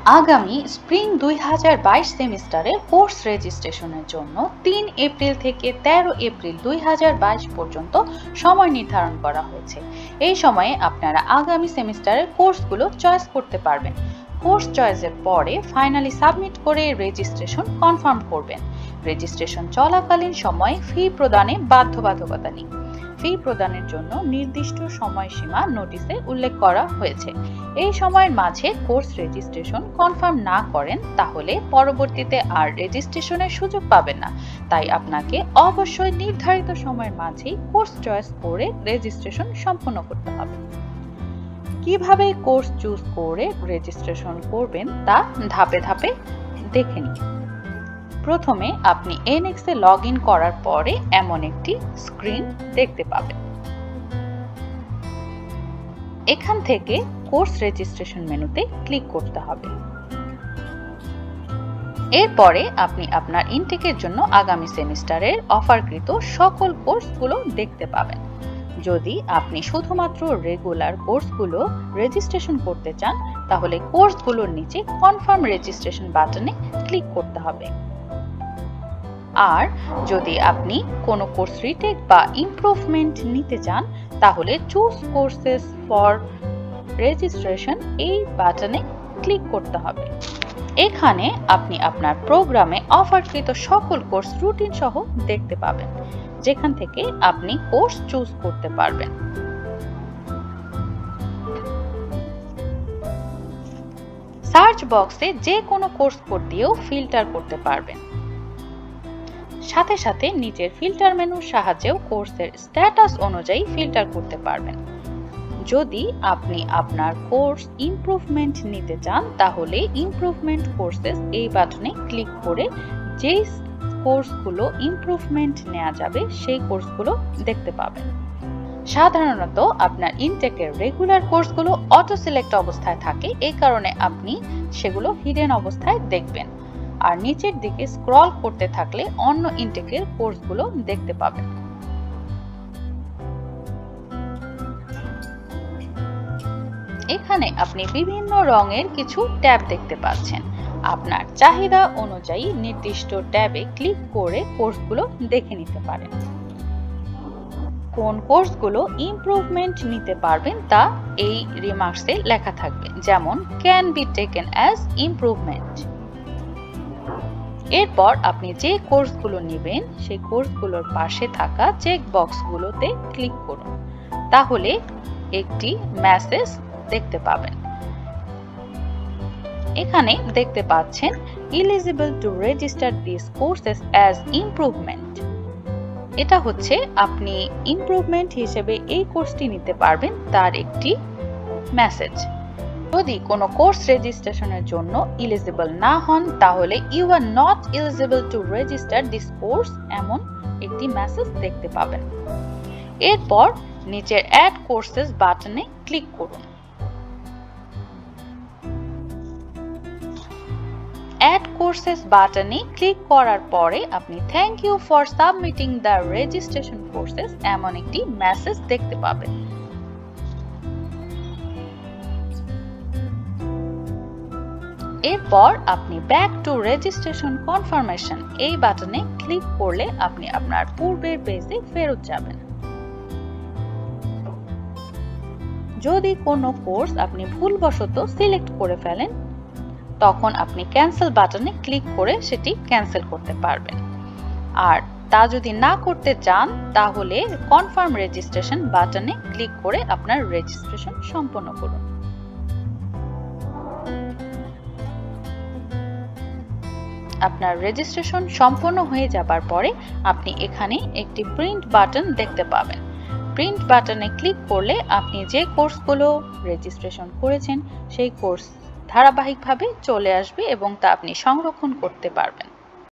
আগামী স্প্রিং 2022 সেমিস্টারে কোর্স রেজিস্ট্রেশনের জন্য 3 এপ্রিল থেকে 13 এপ্রিল 2022 পর্যন্ত সময় নির্ধারণ করা হয়েছে। এই সময়ে আপনারা আগামী সেমিস্টারের কোর্সগুলো চয়েস করতে পারবেন। কোর্স চয়েসের পরে ফাইনালি সাবমিট করে রেজিস্ট্রেশন কনফার্ম করবেন। রেজিস্ট্রেশন চলাকালীন সময়ে ফি প্রদানে বাধ্যবাধকতা নেই। ফি প্রদানের জন্য নির্দিষ্ট সময়সীমা নোটিশে উল্লেখ করা হয়েছে। এই সময়ের মাঝে কোর্স রেজিস্ট্রেশন কনফার্ম না করেন তাহলে পরবর্তীতে আর রেজিস্ট্রেশনের সুযোগ পাবেন না। তাই আপনাকে অবশ্যই নির্ধারিত সময়ের মাঝেই কোর্স চয়েস করে রেজিস্ট্রেশন সম্পন্ন করতে হবে। কিভাবে কোর্স চুজ করে রেজিস্ট্রেশন করবেন তা ধাপে ধাপে দেখে নিন। প্রথমে আপনি NX এ লগ ইন করার পরে এমন একটি স্ক্রিন দেখতে পাবেন। এখান থেকে কোর্স রেজিস্ট্রেশন মেনুতে ক্লিক করতে হবে। এরপরে আপনি আপনার ইনটেকের জন্য আগামী সেমিস্টারের অফারকৃত সকল কোর্সগুলো দেখতে পাবেন। যদি আপনি শুধুমাত্র রেগুলার কোর্সগুলো রেজিস্ট্রেশন করতে চান তাহলে কোর্সগুলোর নিচে কনফার্ম রেজিস্ট্রেশন বাটনে ক্লিক করতে হবে। আর যদি আপনি কোনো কোর্স রিটেক বা ইমপ্রুভমেন্ট নিতে চান তাহলে চুজ কোর্সেস ফর রেজিস্ট্রেশন এই বাটনে ক্লিক করতে হবে। এখানে আপনি আপনার প্রোগ্রামে অফারকৃত সকল কোর্স রুটিন সহ দেখতে পাবেন, যেখান থেকে আপনি কোর্স চুজ করতে পারবেন। সার্চ বক্সে যে কোনো কোর্স কোড দিয়েও ফিল্টার করতে পারবেন। সাথে সাথে নিচের ফিল্টার মেনুর সাহায্যেও কোর্সের স্ট্যাটাস অনুযায়ী ফিল্টার করতে পারবেন। যদি আপনি আপনার কোর্স ইমপ্রুভমেন্ট নিতে চান তাহলে ইমপ্রুভমেন্ট কোর্সেস এই বাটনে ক্লিক করে যেই কোর্সগুলো ইমপ্রুভমেন্ট নেওয়া যাবে সেই কোর্সগুলো দেখতে পাবেন। সাধারণত আপনার ইনটেকের রেগুলার কোর্সগুলো অটো সিলেক্ট অবস্থায় থাকে, এই কারণে আপনি সেগুলো হিডেন অবস্থায় দেখবেন। আর নিচের দিকে স্ক্রল করতে থাকলে অন্য ইনটেকের কোর্সগুলো দেখতে পাবেন। এখানে আপনি বিভিন্ন রঙের কিছু ট্যাব দেখতে পাচ্ছেন। আপনার চাহিদা অনুযায়ী নির্দিষ্ট ট্যাবে ক্লিক করে কোর্সগুলো দেখে নিতে পারেন। কোন কোর্সগুলো ইমপ্রুভমেন্ট নিতে পারবেন তা এই রিমার্কসে লেখা থাকবে, যেমন can be taken as improvement. এরপর আপনি যে কোর্সগুলো নেবেন সেই কোর্সগুলোর পাশে থাকা চেক বক্সগুলোতে ক্লিক করুন, তাহলে একটি মেসেজ দেখতে পাবেন। এখানে দেখতে পাচ্ছেন eligible to register this courses as improvement. এটা হচ্ছে আপনি ইমপ্রুভমেন্ট হিসেবে এই কোর্সটি নিতে পারবেন তার একটি মেসেজ। যদি কোনো কোর্স রেজিস্ট্রেশনের জন্য এলিজিবল না হন তাহলে you are not eligible to register this course এমন একটি মেসেজ দেখতে পাবেন। এরপর নিচের অ্যাড কোর্সেস বাটনে ক্লিক করুন। অ্যাড কোর্সেস বাটনে ক্লিক করার পরে আপনি thank you for submitting the registration courses এমন একটি মেসেজ দেখতে পাবেন। এরপর আপনি ব্যাক টু রেজিস্ট্রেশন কনফার্মেশন এই বাটনে ক্লিক করলে আপনি আপনার পূর্বের পেজে ফেরত যাবেন। যদি কোনো কোর্স আপনি ভুলবশত সিলেক্ট করে ফেলেন তখন আপনি ক্যান্সেল বাটনে ক্লিক করে সেটি ক্যান্সেল করতে পারবেন। আর তা যদি না করতে চান তাহলে কনফার্ম রেজিস্ট্রেশন বাটনে ক্লিক করে আপনার রেজিস্ট্রেশন সম্পন্ন করুন। আপনার রেজিস্ট্রেশন সম্পন্ন হয়ে যাবার পরে আপনি এখানে একটি প্রিন্ট বাটন দেখতে পাবেন। প্রিন্ট বাটনে ক্লিক করলে আপনি যে কোর্সগুলো রেজিস্ট্রেশন করেছেন সেই কোর্স ধারাবাহিকভাবে চলে আসবে এবং তা আপনি সংরক্ষণ করতে পারবেন।